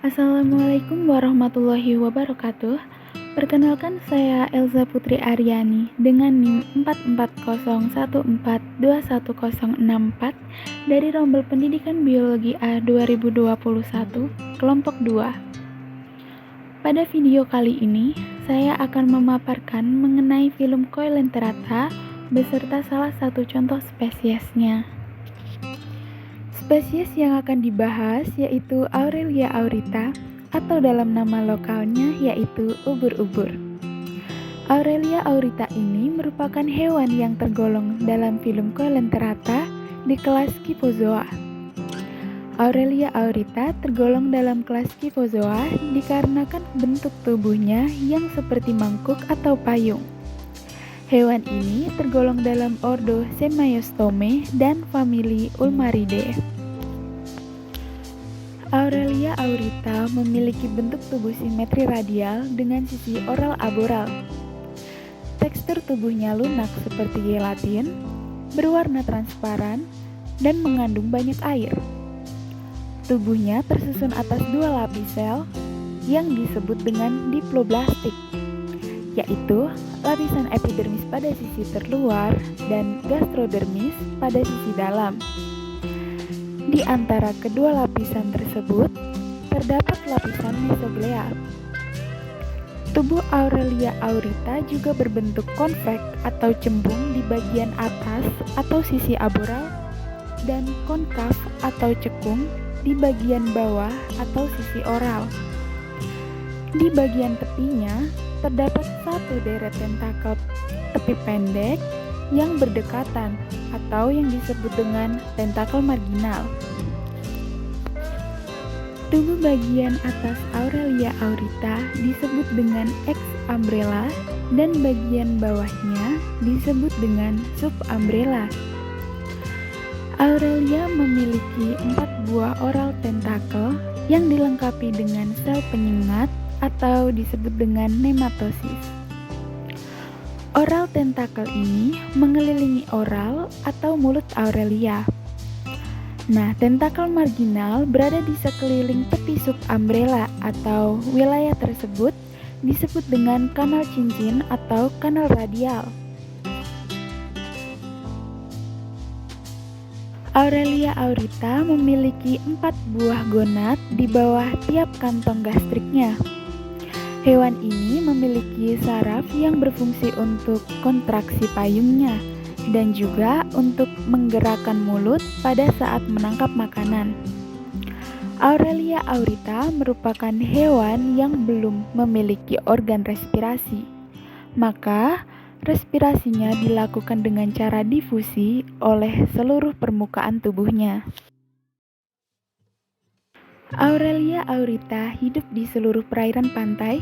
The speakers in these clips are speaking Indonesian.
Assalamualaikum warahmatullahi wabarakatuh. Perkenalkan saya Elza Putri Aryani dengan NIM 4401421064 dari Rombel Pendidikan Biologi A 2021, kelompok 2. Pada video kali ini, saya akan memaparkan mengenai film Coelenterata beserta salah satu contoh spesiesnya. Spesies yang akan dibahas yaitu Aurelia aurita atau dalam nama lokalnya yaitu ubur-ubur. Aurelia aurita ini merupakan hewan yang tergolong dalam film Coelenterata di kelas Scyphozoa. Aurelia aurita tergolong dalam kelas Scyphozoa dikarenakan bentuk tubuhnya yang seperti mangkuk atau payung. Hewan ini tergolong dalam ordo Semaiostome dan famili Ulmaridae. Aurelia aurita memiliki bentuk tubuh simetri radial dengan sisi oral-aboral. Tekstur tubuhnya lunak seperti gelatin, berwarna transparan, dan mengandung banyak air. Tubuhnya tersusun atas dua lapis sel yang disebut dengan diploblastik, yaitu lapisan epidermis pada sisi terluar dan gastrodermis pada sisi dalam. Di antara kedua lapisan tersebut, terdapat lapisan mesoglea. Tubuh Aurelia aurita juga berbentuk konveks atau cembung di bagian atas atau sisi aboral dan konkav atau cekung di bagian bawah atau sisi oral. Di bagian tepinya, terdapat satu deret tentakel tepi pendek yang berdekatan atau yang disebut dengan tentakel marginal. Tubuh bagian atas Aurelia aurita disebut dengan ex-umbrella dan bagian bawahnya disebut dengan sub-umbrella. Aurelia memiliki 4 buah oral tentakel yang dilengkapi dengan sel penyengat atau disebut dengan nematosis. Oral tentakel ini mengelilingi oral atau mulut Aurelia. Nah, tentakel marginal berada di sekeliling tepi subumbrella atau wilayah tersebut disebut dengan kanal cincin atau kanal radial. Aurelia aurita memiliki 4 buah gonad di bawah tiap kantong gastriknya. Hewan ini memiliki saraf yang berfungsi untuk kontraksi payungnya dan juga untuk menggerakkan mulut pada saat menangkap makanan. Aurelia aurita merupakan hewan yang belum memiliki organ respirasi, maka respirasinya dilakukan dengan cara difusi oleh seluruh permukaan tubuhnya. Aurelia aurita hidup di seluruh perairan pantai,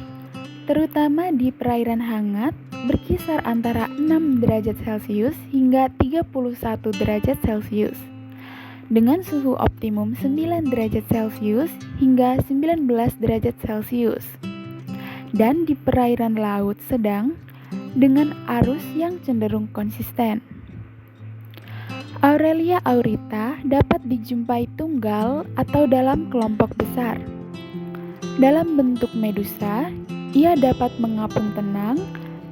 terutama di perairan hangat berkisar antara 6 derajat Celcius hingga 31 derajat Celcius, dengan suhu optimum 9 derajat Celcius hingga 19 derajat Celcius, dan di perairan laut sedang dengan arus yang cenderung konsisten. Aurelia aurita dapat dijumpai tunggal atau dalam kelompok besar. Dalam bentuk medusa, ia dapat mengapung tenang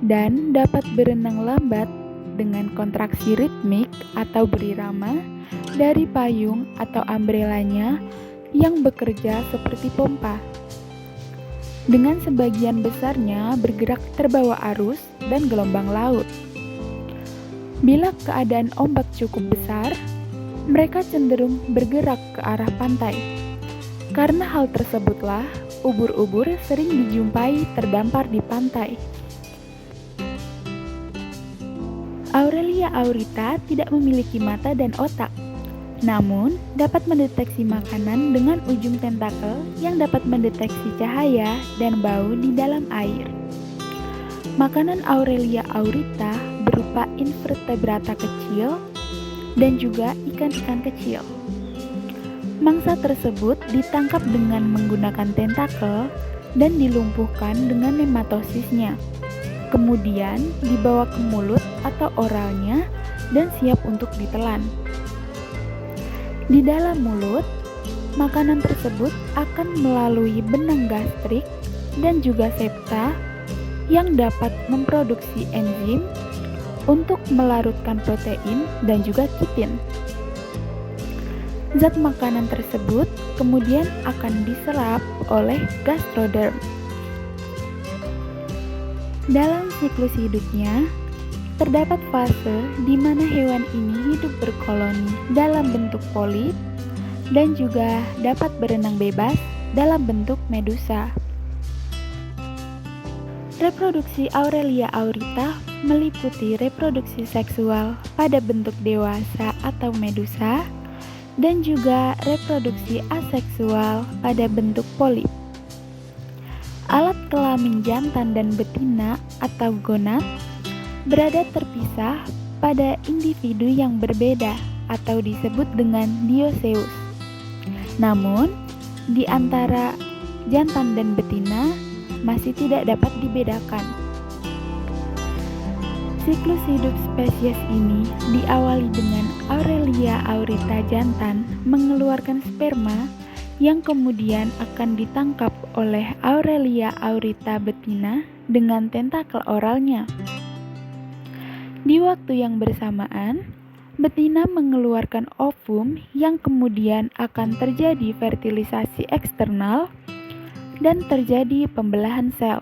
dan dapat berenang lambat dengan kontraksi ritmik atau berirama dari payung atau umbrellanya yang bekerja seperti pompa. Dengan sebagian besarnya bergerak terbawa arus dan gelombang laut. Bila keadaan ombak cukup besar, mereka cenderung bergerak ke arah pantai. Karena hal tersebutlah, ubur-ubur sering dijumpai terdampar di pantai. Aurelia aurita tidak memiliki mata dan otak, namun dapat mendeteksi makanan dengan ujung tentakel yang dapat mendeteksi cahaya dan bau di dalam air. Makanan Aurelia aurita berupa invertebrata kecil dan juga ikan-ikan kecil. Mangsa tersebut ditangkap dengan menggunakan tentakel dan dilumpuhkan dengan nematosisnya. Kemudian dibawa ke mulut atau oralnya dan siap untuk ditelan. Di dalam mulut, makanan tersebut akan melalui benang gastrik dan juga septa yang dapat memproduksi enzim untuk melarutkan protein dan juga kitin. Zat makanan tersebut kemudian akan diserap oleh gastroderm. Dalam siklus hidupnya, terdapat fase di mana hewan ini hidup berkoloni dalam bentuk polip dan juga dapat berenang bebas dalam bentuk medusa. Reproduksi Aurelia aurita meliputi reproduksi seksual pada bentuk dewasa atau medusa dan juga reproduksi aseksual pada bentuk polip. Alat kelamin jantan dan betina atau gonad berada terpisah pada individu yang berbeda atau disebut dengan dioeceus. Namun, di antara jantan dan betina masih tidak dapat dibedakan. Siklus hidup spesies ini diawali dengan Aurelia aurita jantan mengeluarkan sperma yang kemudian akan ditangkap oleh Aurelia aurita betina dengan tentakel oralnya. Di waktu yang bersamaan, betina mengeluarkan ovum yang kemudian akan terjadi fertilisasi eksternal dan terjadi pembelahan sel.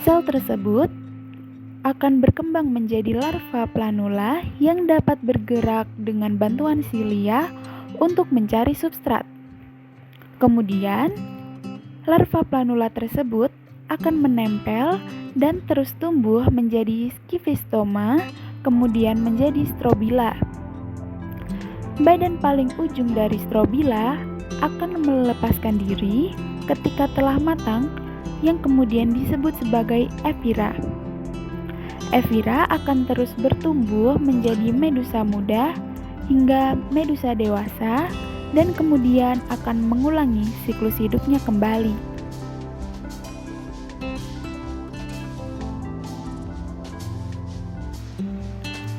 Sel tersebut akan berkembang menjadi larva planula yang dapat bergerak dengan bantuan silia untuk mencari substrat. Kemudian, larva planula tersebut akan menempel dan terus tumbuh menjadi skifistoma, kemudian menjadi strobila. Badan paling ujung dari strobila akan melepaskan diri ketika telah matang yang kemudian disebut sebagai evira. Evira akan terus bertumbuh menjadi medusa muda hingga medusa dewasa dan kemudian akan mengulangi siklus hidupnya kembali.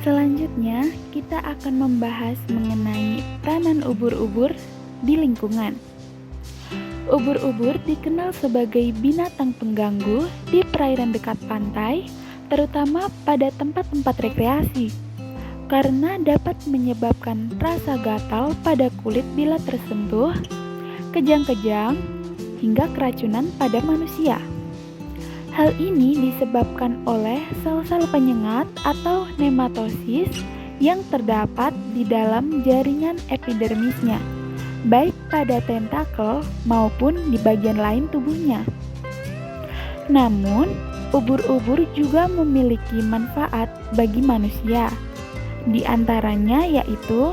Selanjutnya, kita akan membahas mengenai peranan ubur-ubur di lingkungan. Ubur-ubur dikenal sebagai binatang pengganggu di perairan dekat pantai, terutama pada tempat-tempat rekreasi, karena dapat menyebabkan rasa gatal pada kulit bila tersentuh, kejang-kejang, hingga keracunan pada manusia. Hal ini disebabkan oleh sel-sel penyengat atau nematosis yang terdapat di dalam jaringan epidermisnya, baik pada tentakel maupun di bagian lain tubuhnya. Namun, ubur-ubur juga memiliki manfaat bagi manusia. Di antaranya yaitu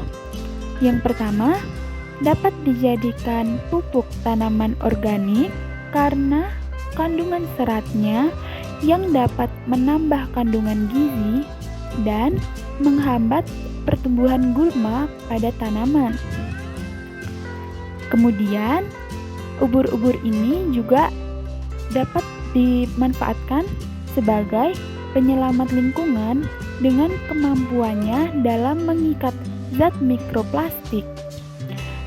yang pertama, dapat dijadikan pupuk tanaman organik karena kandungan seratnya yang dapat menambah kandungan gizi dan menghambat pertumbuhan gulma pada tanaman. Kemudian, ubur-ubur ini juga dapat dimanfaatkan sebagai penyelamat lingkungan dengan kemampuannya dalam mengikat zat mikroplastik.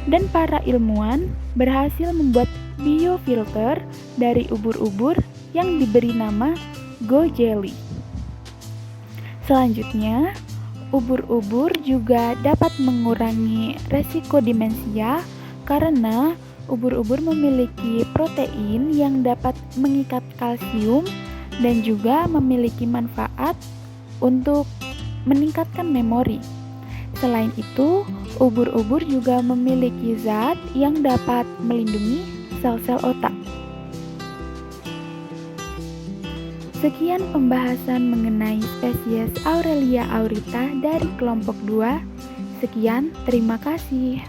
Dan para ilmuwan berhasil membuat biofilter dari ubur-ubur yang diberi nama Go Jelly. Selanjutnya, ubur-ubur juga dapat mengurangi resiko demensia karena ubur-ubur memiliki protein yang dapat mengikat kalsium dan juga memiliki manfaat untuk meningkatkan memori. Selain itu, ubur-ubur juga memiliki zat yang dapat melindungi sel-sel otak. Sekian pembahasan mengenai spesies Aurelia aurita dari kelompok 2. Sekian, terima kasih.